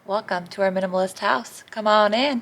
Welcome to our minimalist house. Come on in.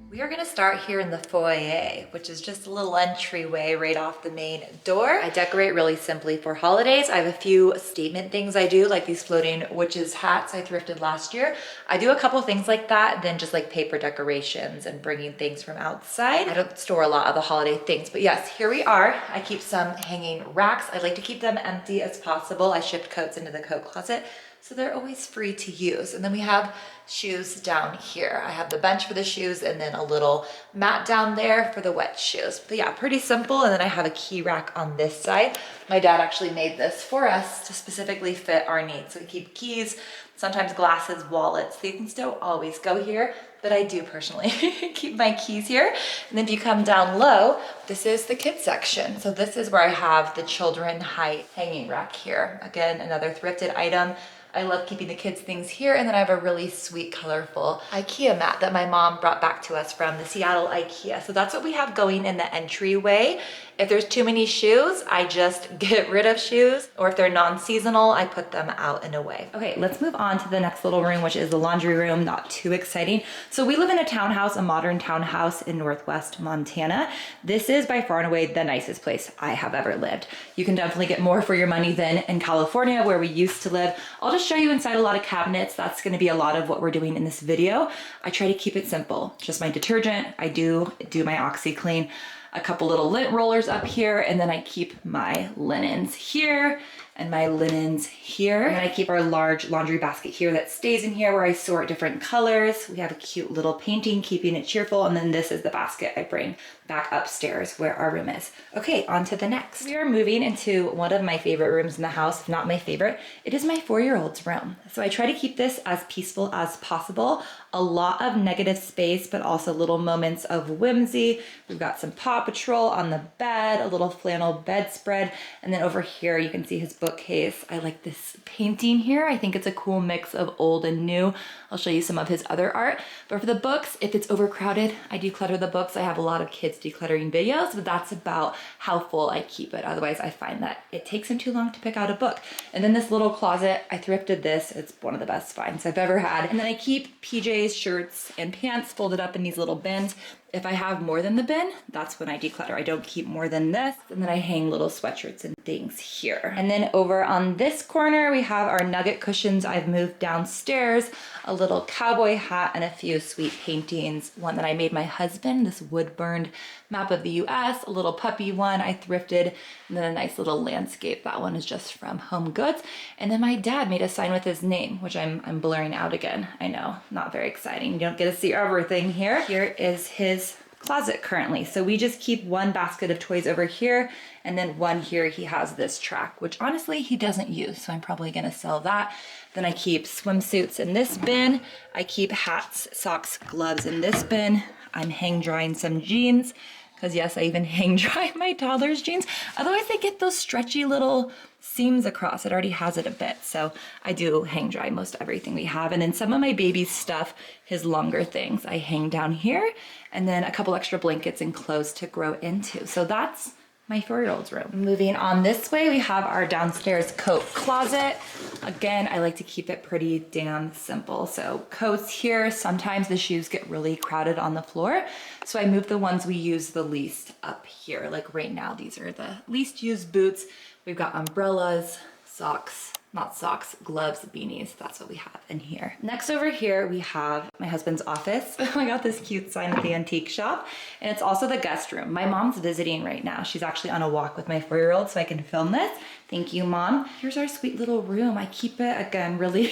We are gonna start here in the foyer, which is just a little entryway right off the main door. I decorate really simply for holidays. I have a few statement things I do, like these floating witches hats I thrifted last year. I do a couple things like that, then just like paper decorations and bringing things from outside. I don't store a lot of the holiday things, but yes, here we are. I keep some hanging racks. I like to keep them empty as possible. I shipped coats into the coat closet, so they're always free to use. And then we have shoes down here. I have the bench for the shoes and then a little mat down there for the wet shoes. But yeah, pretty simple. And then I have a key rack on this side. My dad actually made this for us to specifically fit our needs. So we keep keys, sometimes glasses, wallets. They can still always go here, but I do personally keep my keys here. And then if you come down low, this is the kids section. So this is where I have the children height hanging rack here. Again, another thrifted item. I love keeping the kids' things here. And then I have a really sweet, colorful IKEA mat that my mom brought back to us from the Seattle IKEA. So that's what we have going in the entryway. If there's too many shoes, I just get rid of shoes. Or if they're non-seasonal, I put them out and away. Okay, let's move on to the next little room, which is the laundry room. Not too exciting. So we live in a townhouse, a modern townhouse in Northwest Montana. This is by far and away the nicest place I have ever lived. You can definitely get more for your money than in California, where we used to live. I'll just show you inside a lot of cabinets. That's gonna be a lot of what we're doing in this video. I try to keep it simple. Just my detergent. I do my OxyClean. A couple little lint rollers up here, and then I keep my linens here and my linens here. And then I keep our large laundry basket here that stays in here where I sort different colors. We have a cute little painting, keeping it cheerful. And then this is the basket I bring back upstairs where our room is. Okay, on to the next. We are moving into one of my favorite rooms in the house, if not my favorite. It is my 4-year-old's room. So I try to keep this as peaceful as possible. A lot of negative space, but also little moments of whimsy. We've got some Paw Patrol on the bed, a little flannel bedspread. And then over here, you can see his bookcase. I like this painting here. I think it's a cool mix of old and new. I'll show you some of his other art. But for the books, if it's overcrowded, I declutter the books. I have a lot of kids decluttering videos, but that's about how full I keep it. Otherwise, I find that it takes him too long to pick out a book. And then this little closet, I thrifted this. It's one of the best finds I've ever had. And then I keep PJs, shirts, and pants folded up in these little bins. If I have more than the bin, that's when I declutter. I don't keep more than this. And then I hang little sweatshirts and things here. And then over on this corner, we have our nugget cushions I've moved downstairs, a little cowboy hat, and a few sweet paintings. One that I made my husband, this wood-burned map of the US, a little puppy one I thrifted, and then a nice little landscape. That one is just from Home Goods. And then my dad made a sign with his name, which I'm blurring out again. I know, not very exciting. You don't get to see everything here. Here is his closet currently. So we just keep one basket of toys over here, and then one here. He has this track, which honestly he doesn't use, so I'm probably gonna sell that. Then I keep swimsuits in this bin. I keep hats, socks, gloves in this bin. I'm hang drying some jeans, because yes, I even hang dry my toddler's jeans. Otherwise they get those stretchy little seams across. It already has it a bit. So I do hang dry most everything we have. And then some of my baby's stuff, his longer things, I hang down here. And then a couple extra blankets and clothes to grow into. So that's my 4-year-old's room. Moving on this way, we have our downstairs coat closet. Again, I like to keep it pretty damn simple. So coats here, sometimes the shoes get really crowded on the floor. So I move the ones we use the least up here. Like right now, these are the least used boots. We've got umbrellas, socks, not socks, gloves, beanies. That's what we have in here. Next over here, we have my husband's office. I got this cute sign at the antique shop, and it's also the guest room. My mom's visiting right now. She's actually on a walk with my 4-year-old, so I can film this. Thank you, Mom. Here's our sweet little room. I keep it, again, really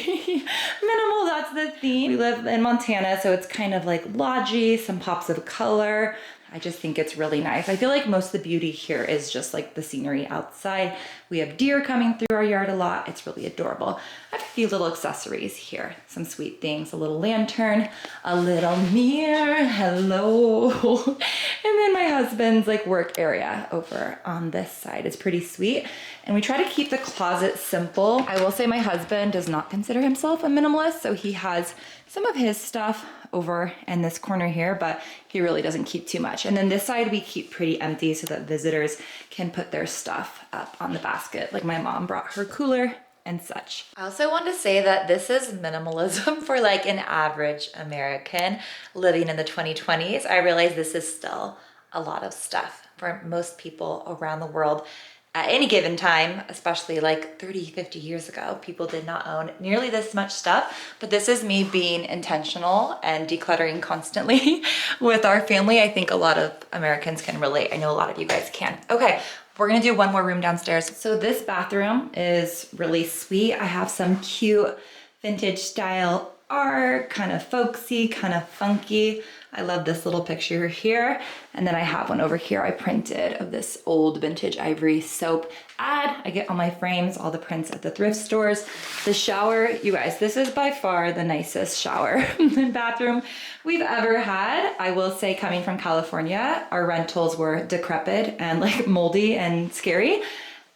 minimal. That's the theme. We live in Montana, so it's kind of like lodgy, some pops of color. I just think it's really nice. I feel like most of the beauty here is just like the scenery outside. We have deer coming through our yard a lot. It's really adorable. I have a few little accessories here, some sweet things, a little lantern, a little mirror, hello. And then my husband's like work area over on this side is pretty sweet. And we try to keep the closet simple. I will say my husband does not consider himself a minimalist, so he has some of his stuff over in this corner here, but he really doesn't keep too much. And then this side we keep pretty empty so that visitors can put their stuff up on the basket. Like my mom brought her cooler and such. I also want to say that this is minimalism for like an average American living in the 2020s. I realize this is still a lot of stuff for most people around the world. At any given time, especially like 30, 50 years ago, people did not own nearly this much stuff, but this is me being intentional and decluttering constantly with our family. I think a lot of Americans can relate. I know a lot of you guys can. Okay, we're gonna do one more room downstairs. So this bathroom is really sweet. I have some cute vintage style art, kind of folksy, kind of funky. I love this little picture here. And then I have one over here I printed of this old vintage ivory soap ad. I get all my frames, all the prints at the thrift stores. The shower, you guys, this is by far the nicest shower and bathroom we've ever had. I will say, coming from California, our rentals were decrepit and like moldy and scary.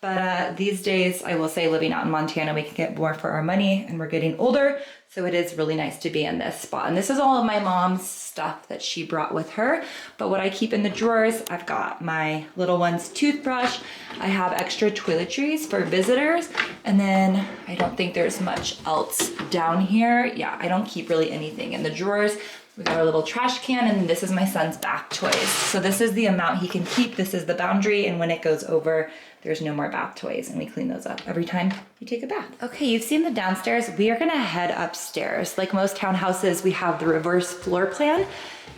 But these days, I will say, living out in Montana, we can get more for our money and we're getting older. So it is really nice to be in this spot. And this is all of my mom's stuff that she brought with her. But what I keep in the drawers, I've got my little one's toothbrush. I have extra toiletries for visitors. And then I don't think there's much else down here. Yeah, I don't keep really anything in the drawers. We got our little trash can, and this is my son's bath toys. So this is the amount he can keep. This is the boundary, and when it goes over, there's no more bath toys, and we clean those up every time you take a bath. Okay, you've seen the downstairs. We are gonna head upstairs. Like most townhouses, we have the reverse floor plan,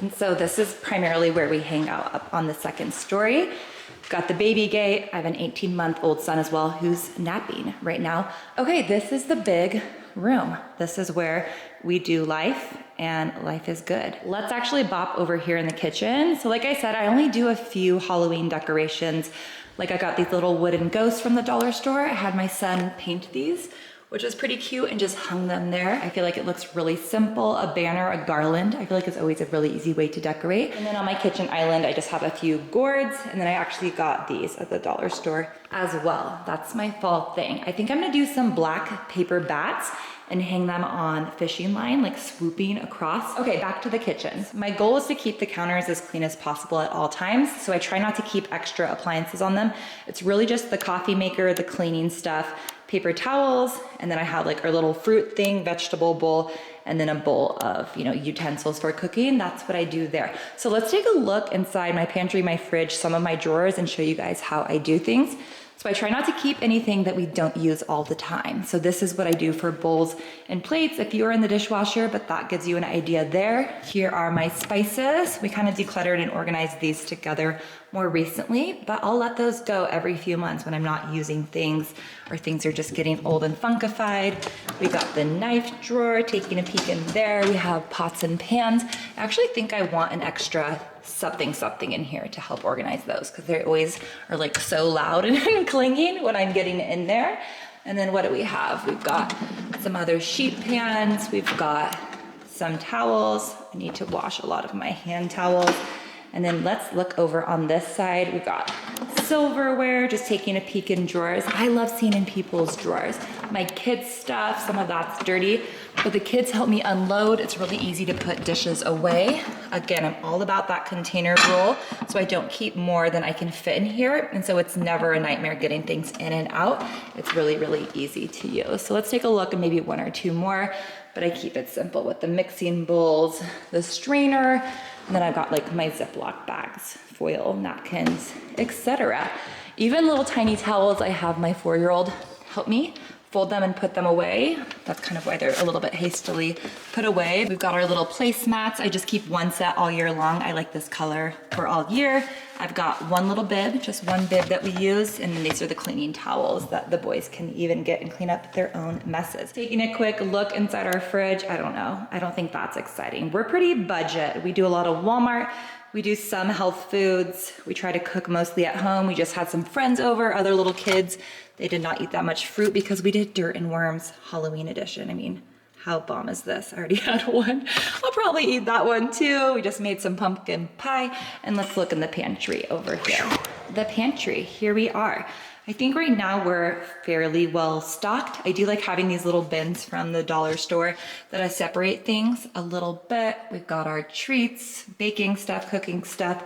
and so this is primarily where we hang out up on the second story. We've got the baby gate. I have an 18-month-old son as well who's napping right now. Okay, this is the big room. This is where we do life, and life is good. Let's actually bop over here in the kitchen. So like I said, I only do a few Halloween decorations. Like I got these little wooden ghosts from the dollar store. I had my son paint these, which is pretty cute, and just hung them there. I feel like it looks really simple. A banner, a garland. I feel like it's always a really easy way to decorate. And then on my kitchen island, I just have a few gourds, and then I actually got these at the dollar store as well. That's my fall thing. I think I'm gonna do some black paper bats and hang them on fishing line, like swooping across. Okay, back to the kitchen. My goal is to keep the counters as clean as possible at all times, so I try not to keep extra appliances on them. It's really just the coffee maker, the cleaning stuff, paper towels, and then I have like our little fruit thing, vegetable bowl, and then a bowl of, you know, utensils for cooking. That's what I do there. So let's take a look inside my pantry, my fridge, some of my drawers, and show you guys how I do things. So I try not to keep anything that we don't use all the time. So this is what I do for bowls and plates if you are in the dishwasher, but that gives you an idea there. Here are my spices. We kind of decluttered and organized these together more recently, but I'll let those go every few months when I'm not using things or things are just getting old and funkified. We got the knife drawer, taking a peek in there. We have pots and pans. I actually think I want an extra something in here to help organize those, because they always are like so loud and clinging when I'm getting in there. And then what do we have? We've got some other sheet pans. We've got some towels. I need to wash a lot of my hand towels. And then let's look over on this side. We've got silverware, just taking a peek in drawers. I love seeing in people's drawers. My kids' stuff, some of that's dirty, but the kids help me unload. It's really easy to put dishes away. Again, I'm all about that container rule, so I don't keep more than I can fit in here, and so it's never a nightmare getting things in and out. It's really, really easy to use. So let's take a look at maybe one or two more, but I keep it simple with the mixing bowls, the strainer, and then I've got like my Ziploc bags, foil, napkins, etc. Even little tiny towels. I have my 4-year-old help me fold them and put them away. That's kind of why they're a little bit hastily put away. We've got our little placemats. I just keep one set all year long. I like this color for all year. I've got one little bib, just one bib that we use, and then these are the cleaning towels that the boys can even get and clean up their own messes. Taking a quick look inside our fridge, I don't know. I don't think that's exciting. We're pretty budget. We do a lot of Walmart. We do some health foods. We try to cook mostly at home. We just had some friends over, other little kids. They did not eat that much fruit because we did Dirt and Worms Halloween edition. I mean, how bomb is this? I already had one. I'll probably eat that one too. We just made some pumpkin pie. And let's look in the pantry over here. The pantry, here we are. I think right now we're fairly well stocked. I do like having these little bins from the dollar store that I separate things a little bit. We've got our treats, baking stuff, cooking stuff,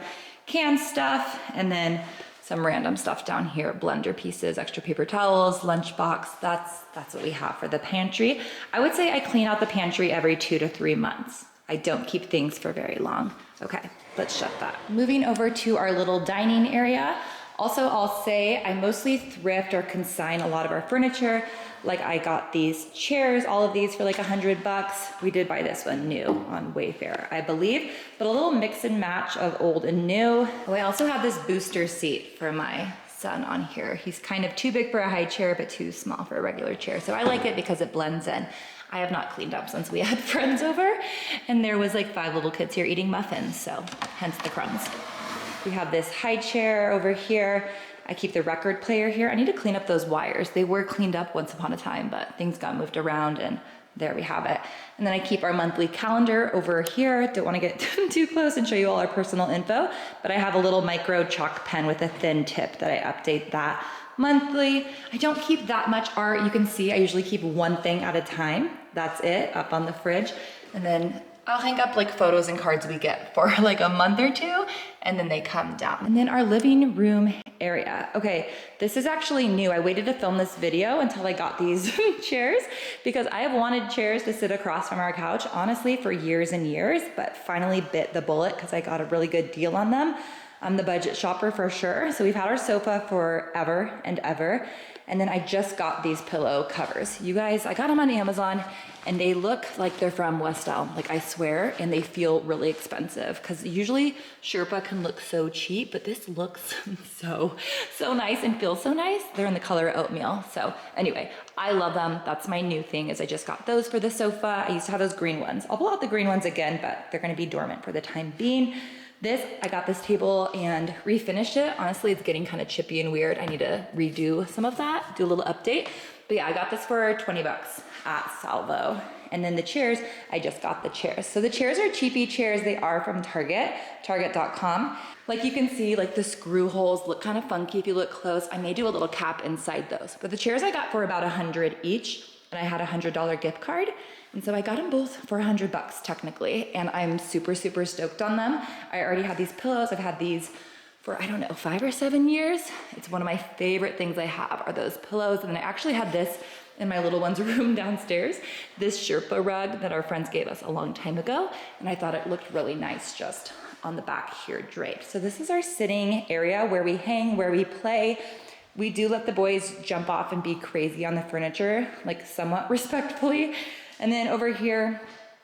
canned stuff, and then some random stuff down here, blender pieces, extra paper towels, lunchbox. That's what we have for the pantry. I would say I clean out the pantry every 2 to 3 months. I don't keep things for very long. Okay, let's shut that. Moving over to our little dining area. Also, I'll say I mostly thrift or consign a lot of our furniture. Like I got these chairs, all of these for like $100. We did buy this one new on Wayfair, I believe, but a little mix and match of old and new. Oh, I also have this booster seat for my son on here. He's kind of too big for a high chair, but too small for a regular chair. So I like it because it blends in. I have not cleaned up since we had friends over, and there was like 5 little kids here eating muffins, so hence the crumbs. We have this high chair over here. I keep the record player here. I need to clean up those wires. They were cleaned up once upon a time, but things got moved around and there we have it. And then I keep our monthly calendar over here. Don't want to get too close and show you all our personal info, but I have a little micro chalk pen with a thin tip that I update that monthly. I don't keep that much art. You can see I usually keep one thing at a time. That's it, up on the fridge. And then I'll hang up like photos and cards we get for like a month or 2, and then they come down. And then our living room area. Okay, this is actually new. I waited to film this video until I got these chairs because I have wanted chairs to sit across from our couch, honestly, for years and years, but finally bit the bullet because I got a really good deal on them. I'm the budget shopper for sure. So we've had our sofa forever and ever. And then I just got these pillow covers. You guys, I got them on Amazon and they look like they're from West Elm, like I swear, and they feel really expensive because usually Sherpa can look so cheap, but this looks so nice and feels so nice. They're in the color oatmeal. So anyway, I love them. That's my new thing is I just got those for the sofa. I used to have those green ones. I'll pull out the green ones again, but they're gonna be dormant for the time being. I got this table and refinished it. Honestly, it's getting kind of chippy and weird. I need to redo some of that, do a little update. But yeah, I got this for 20 bucks at Salvo. And then the chairs, I just got the chairs. So the chairs are cheapy chairs. They are from Target, target.com. Like you can see, like the screw holes look kind of funky if you look close. I may do a little cap inside those. But the chairs I got for about 100 each, and I had a $100 gift card. And so I got them both for 100 bucks technically, and I'm super stoked on them. I already had these pillows. I've had these for, I don't know, 5 or 7 years. It's one of my favorite things I have are those pillows. And then I actually had this in my little one's room downstairs, this Sherpa rug that our friends gave us a long time ago. And I thought it looked really nice just on the back here draped. So this is our sitting area where we hang, where we play. We do let the boys jump off and be crazy on the furniture, like somewhat respectfully. And then over here,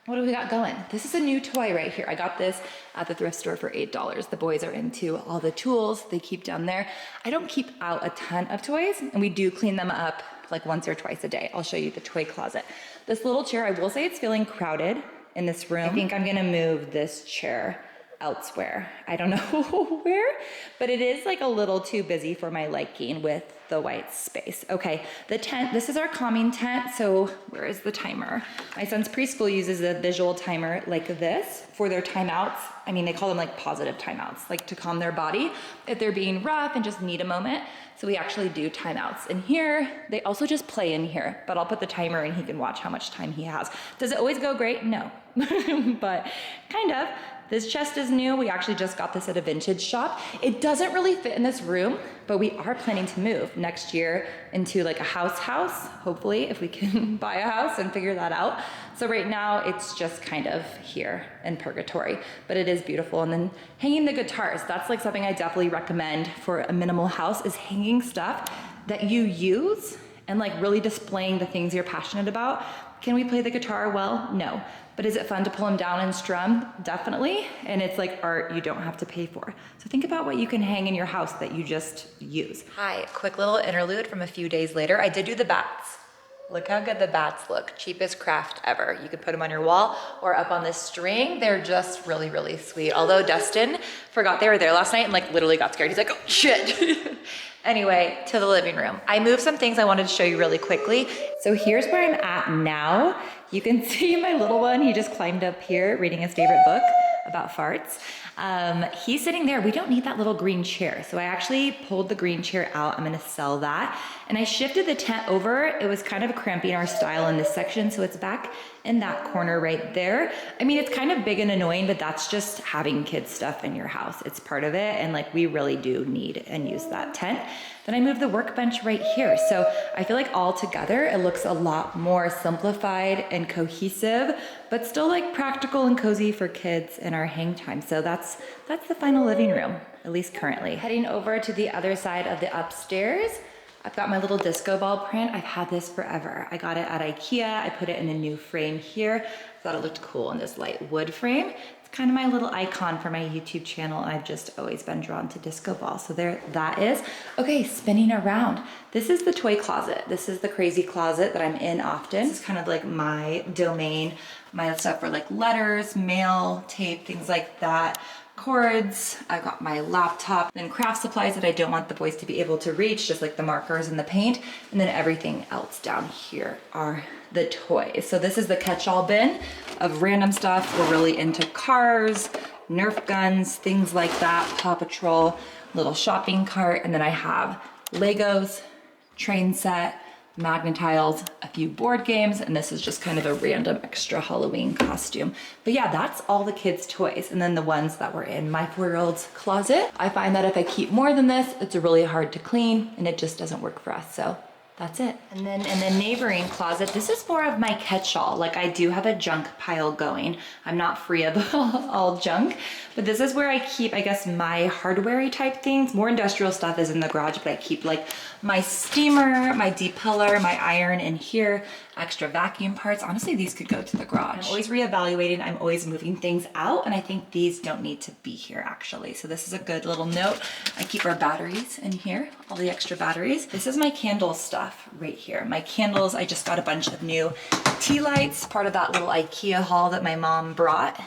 what do we got going? This is a new toy right here. I got this at the thrift store for $8. The boys are into all the tools they keep down there. I don't keep out a ton of toys, and we do clean them up like once or twice a day. I'll show you the toy closet. This little chair, I will say it's feeling crowded in this room. I think I'm gonna move this chair elsewhere. I don't know where, but it is like a little too busy for my liking with the white space. Okay, the tent, this is our calming tent. So where is the timer? My son's preschool uses a visual timer like this for their timeouts. I mean, they call them like positive timeouts, like to calm their body if they're being rough and just need a moment. So we actually do timeouts in here. They also just play in here, but I'll put the timer and he can watch how much time he has. Does it always go great? No, but kind of. This chest is new. We actually just got this at a vintage shop. It doesn't really fit in this room, but we are planning to move next year into like a house, hopefully, if we can buy a house and figure that out. So right now it's just kind of here in purgatory, but it is beautiful. And then hanging the guitars, that's like something I definitely recommend for a minimal house is hanging stuff that you use and like really displaying the things you're passionate about. Can we play the guitar well? No. But is it fun to pull them down and strum? Definitely. And it's like art you don't have to pay for. So think about what you can hang in your house that you just use. Hi, quick little interlude from a few days later. I did do the bats. Look how good the bats look. Cheapest craft ever. You could put them on your wall or up on this string. They're just really, really sweet. Although Dustin forgot they were there last night and like literally got scared. He's like, oh shit. Anyway, to the living room. I moved some things I wanted to show you really quickly. So here's where I'm at now. You can see my little one, he just climbed up here reading his favorite book about farts. He's sitting there. We don't need that little green chair. So I actually pulled the green chair out. I'm gonna sell that. And I shifted the tent over. It was kind of cramping our style in this section. So it's back in that corner right there. I mean, it's kind of big and annoying, but that's just having kids stuff in your house. It's part of it. And like, we really do need and use that tent. Then I moved the workbench right here. So I feel like all together, it looks a lot more simplified and cohesive, but still like practical and cozy for kids in our hang time. So that's the final living room, at least currently. Heading over to the other side of the upstairs, I've got my little disco ball print. I've had this forever. I got it at IKEA. I put it in a new frame here. I thought it looked cool in this light wood frame. Kind of my little icon for my YouTube channel. I've just always been drawn to disco ball. So there that is. Okay, spinning around. This is the toy closet. This is the crazy closet that I'm in often. This is kind of like my domain, my stuff for like letters, mail, tape, things like that. Cords, I've got my laptop, then craft supplies that I don't want the boys to be able to reach, just like the markers and the paint, and then everything else down here are the toys. So this is the catch-all bin of random stuff. We're really into cars, Nerf guns, things like that, Paw Patrol, little shopping cart, and then I have Legos, train set, Magnetiles, a few board games, and this is just kind of a random extra Halloween costume. But yeah, that's all the kids' toys. And then the ones that were in my 4-year-old's closet. I find that if I keep more than this, it's really hard to clean and it just doesn't work for us. So that's it. And then in the neighboring closet, this is more of my catch-all. Like, I do have a junk pile going. I'm not free of all junk, but this is where I keep, I guess, my hardware-y type things. More industrial stuff is in the garage, but I keep like my steamer, my depeller, my iron in here, extra vacuum parts. Honestly, these could go to the garage. I'm always reevaluating. I'm always moving things out, and I think these don't need to be here actually. So this is a good little note. I keep our batteries in here, all the extra batteries. This is my candle stuff right here. My candles, I just got a bunch of new tea lights, part of that little IKEA haul that my mom brought.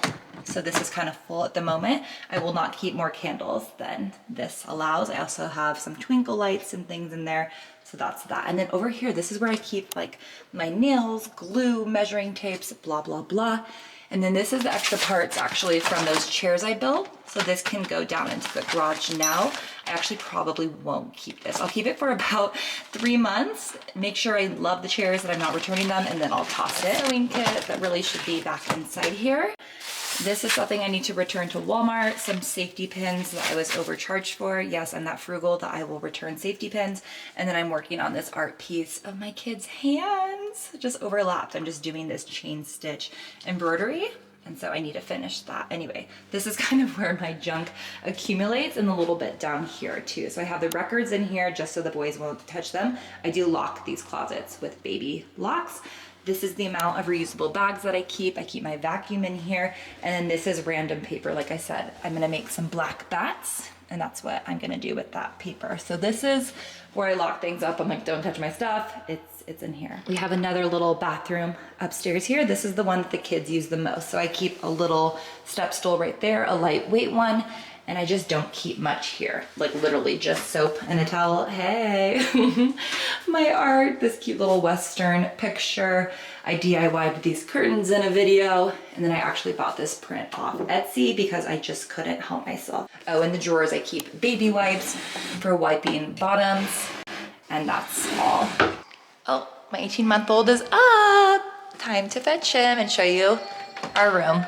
So this is kind of full at the moment. I will not keep more candles than this allows. I also have some twinkle lights and things in there. So that's that. And then over here, this is where I keep like my nails, glue, measuring tapes, blah, blah, blah. And then this is the extra parts actually from those chairs I built. So this can go down into the garage now. I actually probably won't keep this. I'll keep it for about 3 months, make sure I love the chairs, that I'm not returning them, and then I'll toss it. Sewing kit that really should be back inside here. This is something I need to return to Walmart, some safety pins that I was overcharged for. Yes, I'm that frugal that I will return safety pins. And then I'm working on this art piece of my kids' hands, just overlapped. I'm just doing this chain stitch embroidery. And so I need to finish that. Anyway, this is kind of where my junk accumulates, and a little bit down here too. So I have the records in here just so the boys won't touch them. I do lock these closets with baby locks. This is the amount of reusable bags that I keep. I keep my vacuum in here. And then this is random paper. Like I said, I'm gonna make some black bats, and that's what I'm gonna do with that paper. So this is where I lock things up. I'm like, don't touch my stuff. It's in here. We have another little bathroom upstairs here. This is the one that the kids use the most. So I keep a little step stool right there, a lightweight one, and I just don't keep much here. Like literally just soap and a towel. Hey, my art, this cute little Western picture. I DIY'd these curtains in a video, and then I actually bought this print off Etsy because I just couldn't help myself. Oh, in the drawers I keep baby wipes for wiping bottoms, and that's all. Oh, my 18-month-old is up. Time to fetch him and show you our room.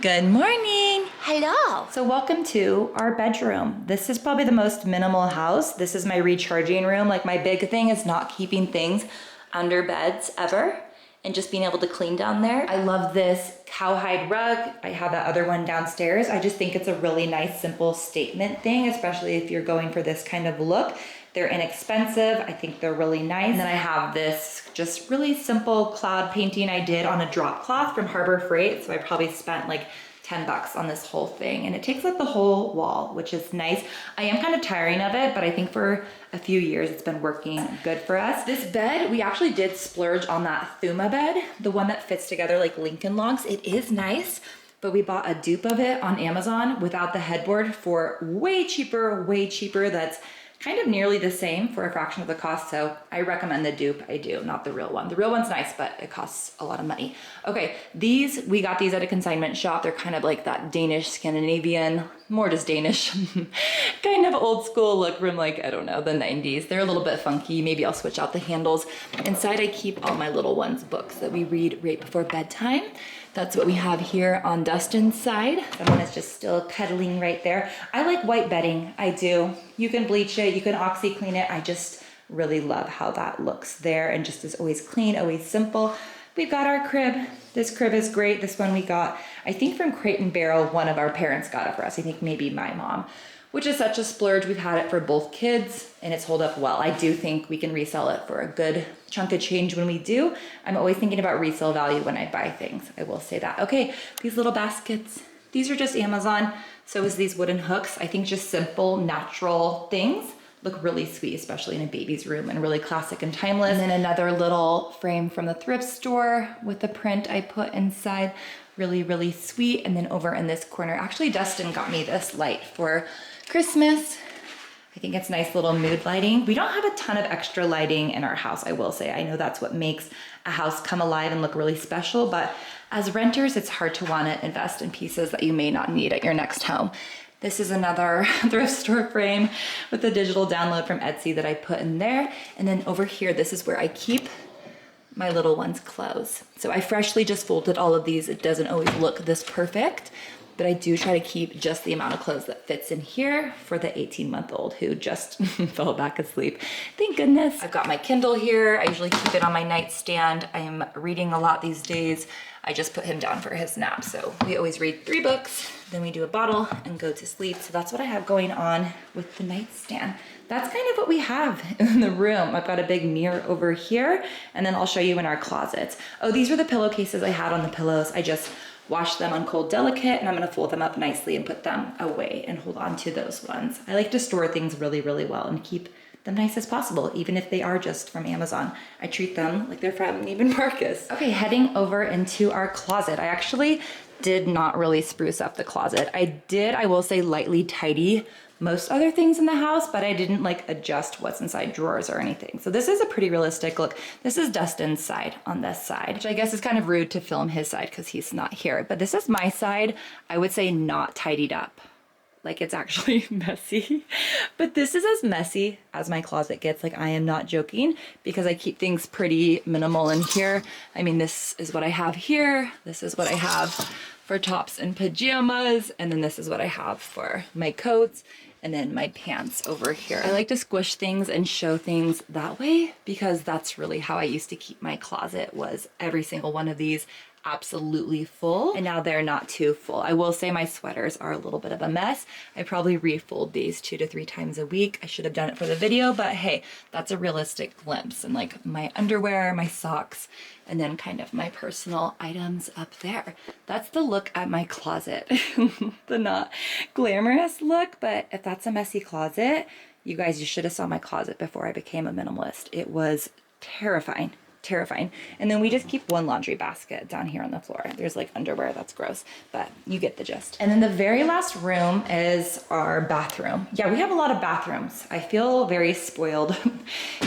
Good morning. Hello. So welcome to our bedroom. This is probably the most minimal house. This is my recharging room. Like, my big thing is not keeping things under beds ever, and just being able to clean down there. I love this cowhide rug. I have that other one downstairs. I just think it's a really nice, simple statement thing, especially if you're going for this kind of look. They're inexpensive. I think they're really nice. And then I have this just really simple cloud painting I did on a drop cloth from Harbor Freight. So I probably spent like $10 on this whole thing, and it takes up the whole wall, which is nice. I am kind of tiring of it, but I think for a few years it's been working good for us. This bed, we actually did splurge on that Thuma bed, the one that fits together like Lincoln Logs. It is nice, but we bought a dupe of it on Amazon without the headboard for way cheaper. That's kind of nearly the same for a fraction of the cost. So I recommend the dupe. I do, not the real one. The real one's nice, but it costs a lot of money. Okay, we got these at a consignment shop. They're kind of like that Danish, Scandinavian, more just Danish, kind of old school look from like, I don't know, the 90s. They're a little bit funky. Maybe I'll switch out the handles. Inside I keep all my little ones' books that we read right before bedtime. That's what we have here on Dustin's side. Someone is just still cuddling right there. I like white bedding, I do. You can bleach it, you can OxyClean it. I just really love how that looks there and just is always clean, always simple. We've got our crib. This crib is great. This one we got, I think from Crate and Barrel, one of our parents got it for us. I think maybe my mom, which is such a splurge. We've had it for both kids and it's held up well. I do think we can resell it for a good chunk of change when we do. I'm always thinking about resale value when I buy things. I will say that. Okay, these little baskets, these are just Amazon. So is these wooden hooks. I think just simple, natural things look really sweet, especially in a baby's room, and really classic and timeless. And then another little frame from the thrift store with the print I put inside. Really, really sweet. And then over in this corner, actually Dustin got me this light for Christmas. I think it's nice little mood lighting. We don't have a ton of extra lighting in our house, I will say. I know that's what makes a house come alive and look really special, but as renters, it's hard to want to invest in pieces that you may not need at your next home. This is another thrift store frame with a digital download from Etsy that I put in there. And then over here, this is where I keep my little one's clothes. So I freshly just folded all of these. It doesn't always look this perfect, but I do try to keep just the amount of clothes that fits in here for the 18-month-old who just fell back asleep. Thank goodness. I've got my Kindle here. I usually keep it on my nightstand. I am reading a lot these days. I just put him down for his nap. So we always read 3 books, then we do a bottle and go to sleep. So that's what I have going on with the nightstand. That's kind of what we have in the room. I've got a big mirror over here, and then I'll show you in our closets. Oh, these are the pillowcases I had on the pillows. I just washed them on Cold Delicate, and I'm gonna fold them up nicely and put them away and hold on to those ones. I like to store things really, really well and keep them nice as possible, even if they are just from Amazon. I treat them like they're from Neiman Marcus. Okay, heading over into our closet. I actually did not really spruce up the closet. I will say, lightly tidy most other things in the house, but I didn't like adjust what's inside drawers or anything. So this is a pretty realistic look. This is Dustin's side on this side, which I guess is kind of rude to film his side because he's not here. But this is my side. I would say not tidied up. Like, it's actually messy, but this is as messy as my closet gets. Like, I am not joking, because I keep things pretty minimal in here. I mean, this is what I have here. This is what I have for tops and pajamas. And then this is what I have for my coats, and then my pants over here. I like to squish things and show things that way, because that's really how I used to keep my closet, was every single one of these absolutely full, and now they're not too full. I will say my sweaters are a little bit of a mess. I probably refold these 2 to 3 times a week. I should have done it for the video, but hey, that's a realistic glimpse. And like my underwear, my socks, and then kind of my personal items up there. That's the look at my closet. The not glamorous look, but if that's a messy closet, you guys, you should have saw my closet before I became a minimalist. It was terrifying. Terrifying. And then we just keep one laundry basket down here on the floor. There's like underwear, that's gross, but you get the gist. And then the very last room is our bathroom. Yeah, we have a lot of bathrooms. I feel very spoiled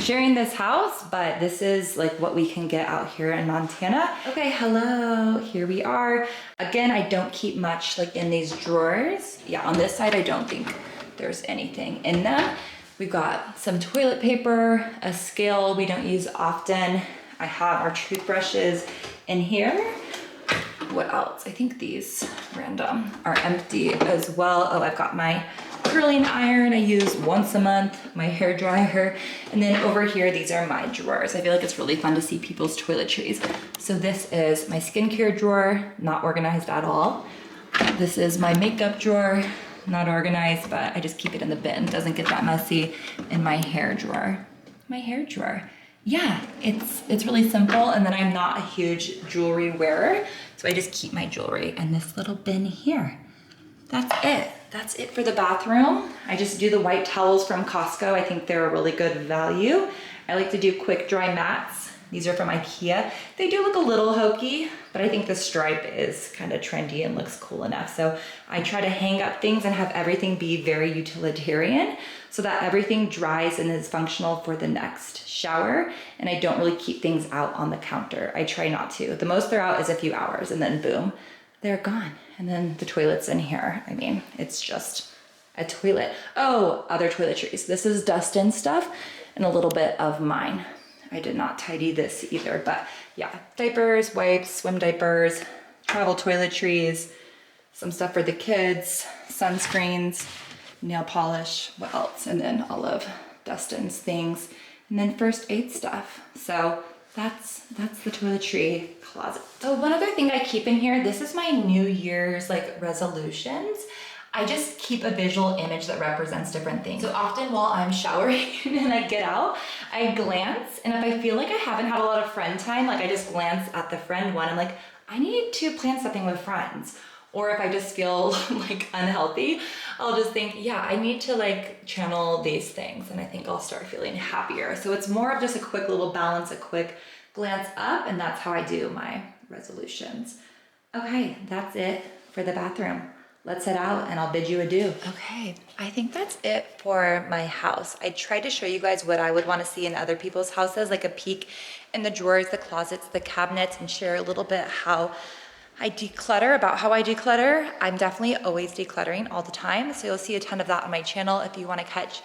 sharing this house, but this is like what we can get out here in Montana. Okay, hello, here we are. Again, I don't keep much like in these drawers. Yeah, on this side, I don't think there's anything in them. We've got some toilet paper, a scale we don't use often. I have our toothbrushes in here. What else? I think these random are empty as well. Oh, I've got my curling iron I use once a month, my hair dryer, and then over here, these are my drawers. I feel like it's really fun to see people's toiletries. So this is my skincare drawer, not organized at all. This is my makeup drawer, not organized, but I just keep it in the bin. It doesn't get that messy. In my hair drawer. My hair drawer. Yeah, it's really simple, and then I'm not a huge jewelry wearer, so I just keep my jewelry in this little bin here. That's it. That's it for the bathroom. I just do the white towels from Costco. I think they're a really good value. I like to do quick dry mats These are from IKEA. They do look a little hokey, but I think the stripe is kind of trendy and looks cool enough. So I try to hang up things and have everything be very utilitarian so that everything dries and is functional for the next shower. And I don't really keep things out on the counter. I try not to. The most they're out is a few hours and then boom, they're gone. And then the toilet's in here. I mean, it's just a toilet. Oh, other toiletries. This is Dustin's stuff and a little bit of mine. I did not tidy this either, but yeah, diapers, wipes, swim diapers, travel toiletries, some stuff for the kids, sunscreens, nail polish, what else? And then all of Dustin's things, and then first aid stuff. So that's the toiletry closet. So one other thing I keep in here, this is my New Year's like resolutions. I just keep a visual image that represents different things. So often while I'm showering and I get out, I glance, and if I feel like I haven't had a lot of friend time, like I just glance at the friend one, I'm like, I need to plan something with friends. Or if I just feel like unhealthy, I'll just think, yeah, I need to like channel these things, and I think I'll start feeling happier. So it's more of just a quick little balance, a quick glance up, and that's how I do my resolutions. Okay, that's it for the bathroom. Let's head out and I'll bid you adieu. Okay, I think that's it for my house. I tried to show you guys what I would want to see in other people's houses, like a peek in the drawers, the closets, the cabinets, and share a little bit how I declutter, about how I declutter. I'm definitely always decluttering all the time. So you'll see a ton of that on my channel if you want to catch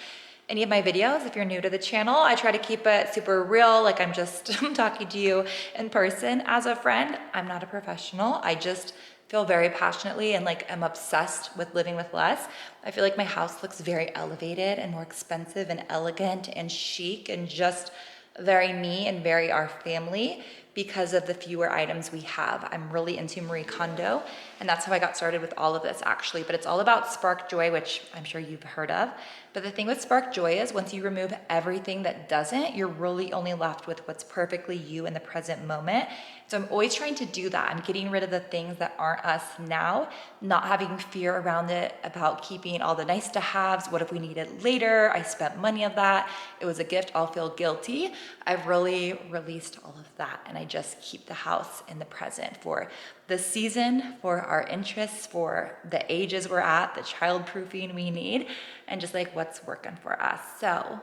any of my videos. If you're new to the channel, I try to keep it super real, like I'm just talking to you in person as a friend. I'm not a professional. I just feel very passionately and like I'm obsessed with living with less. I feel like my house looks very elevated and more expensive and elegant and chic and just very me and very our family because of the fewer items we have. I'm really into Marie Kondo, and that's how I got started with all of this actually, but it's all about spark joy, which I'm sure you've heard of. But the thing with spark joy is once you remove everything that doesn't, you're really only left with what's perfectly you in the present moment. So I'm always trying to do that. I'm getting rid of the things that aren't us now, not having fear around it about keeping all the nice to haves. What if we need it later? I spent money of that. It was a gift. I'll feel guilty. I've really released all of that, and I just keep the house in the present for the season, for our interests, for the ages we're at, the child-proofing we need, and just like what's working for us. So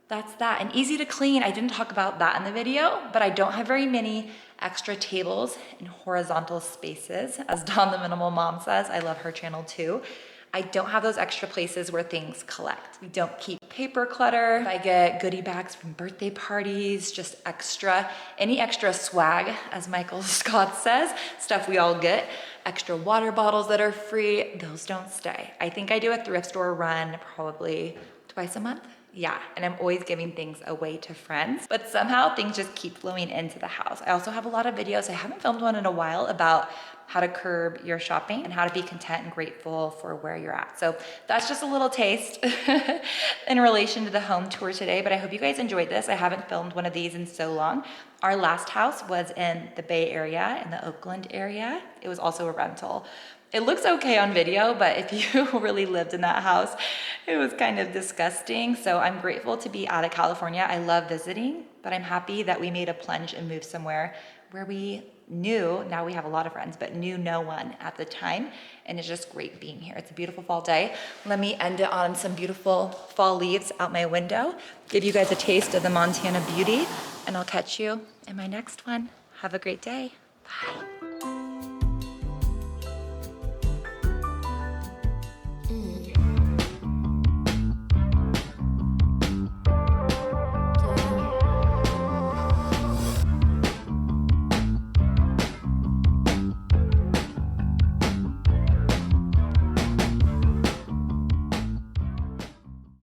that's that. And easy to clean. I didn't talk about that in the video, but I don't have very many extra tables in horizontal spaces. As Dawn the Minimal Mom says, I love her channel too. I don't have those extra places where things collect. We don't keep paper clutter. If I get goodie bags from birthday parties, just extra, any extra swag, as Michael Scott says, stuff we all get, extra water bottles that are free, those don't stay. I think I do a thrift store run probably twice a month. Yeah, and I'm always giving things away to friends, but somehow things just keep flowing into the house. I also have a lot of videos. I haven't filmed one in a while about how to curb your shopping and how to be content and grateful for where you're at. So that's just a little taste in relation to the home tour today, but I hope you guys enjoyed this. I haven't filmed one of these in so long. Our last house was in the Bay Area, in the Oakland area. It was also a rental. It looks okay on video, but if you really lived in that house, it was kind of disgusting. So I'm grateful to be out of California. I love visiting, but I'm happy that we made a plunge and moved somewhere where we knew, now we have a lot of friends, but knew no one at the time. And it's just great being here. It's a beautiful fall day. Let me end it on some beautiful fall leaves out my window, give you guys a taste of the Montana beauty, and I'll catch you in my next one. Have a great day. Bye.